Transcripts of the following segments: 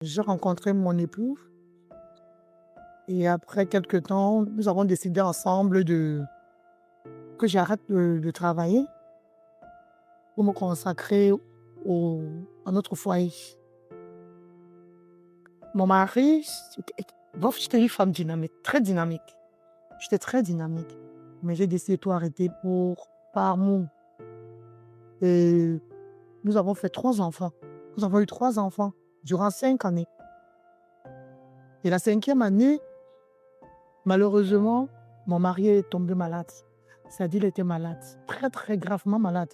J'ai rencontré mon époux et après quelque temps, nous avons décidé ensemble que j'arrête de travailler pour me consacrer au à notre foyer. Mon mari, j'étais une femme dynamique, très dynamique. J'étais très dynamique, mais j'ai décidé de tout arrêter par amour et nous avons fait 3 enfants. Nous avons eu 3 enfants durant 5 années et la 5e année, malheureusement, mon mari est tombé malade. C'est-à-dire il était malade, très, très gravement malade.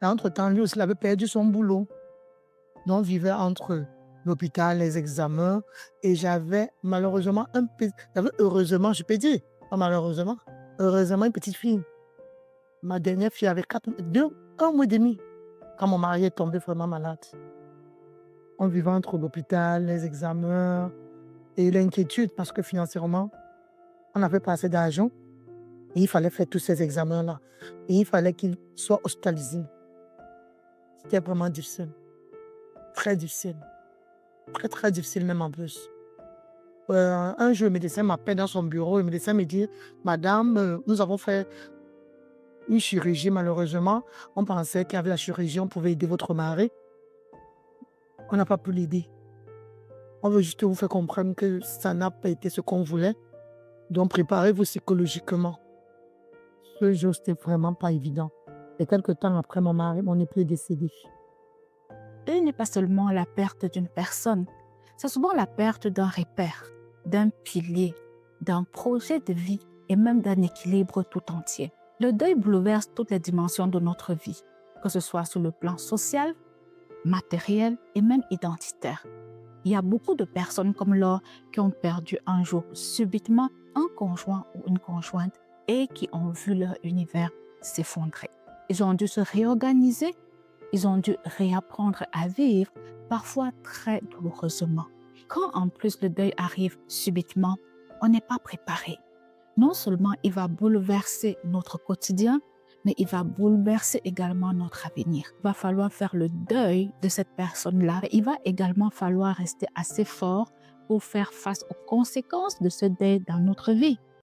Et entre-temps, lui aussi, il avait perdu son boulot. Donc, on vivait entre l'hôpital, les examens et j'avais heureusement, je peux dire, pas malheureusement, heureusement une petite fille. Ma dernière fille avait 1 mois et demi quand mon mari est tombé vraiment malade. On vivait entre l'hôpital, les examens et l'inquiétude parce que financièrement, on n'avait pas assez d'argent et il fallait faire tous ces examens-là. Et il fallait qu'il soit hospitalisé. C'était vraiment difficile, très difficile, très, très difficile même en plus. Un jour, le médecin m'appelle dans son bureau, le médecin me dit: «Madame, nous avons fait une chirurgie malheureusement. On pensait qu'avec la chirurgie, on pouvait aider votre mari. On n'a pas pu l'aider. On veut juste vous faire comprendre que ça n'a pas été ce qu'on voulait. Donc préparez-vous psychologiquement». Ce jour, c'était vraiment pas évident. Et quelque temps après, mon époux est décédé. Deuil n'est pas seulement la perte d'une personne, c'est souvent la perte d'un repère, d'un pilier, d'un projet de vie et même d'un équilibre tout entier. Le deuil bouleverse toutes les dimensions de notre vie, que ce soit sur le plan social, matériel et même identitaire. Il y a beaucoup de personnes comme Laure qui ont perdu un jour subitement un conjoint ou une conjointe et qui ont vu leur univers s'effondrer. Ils ont dû se réorganiser, ils ont dû réapprendre à vivre, parfois très douloureusement. Quand en plus le deuil arrive subitement, on n'est pas préparé. Non seulement il va bouleverser notre quotidien, mais il va bouleverser également notre avenir. Il va falloir faire le deuil de cette personne-là. Il va également falloir rester assez fort pour faire face aux conséquences de ce deuil dans notre vie.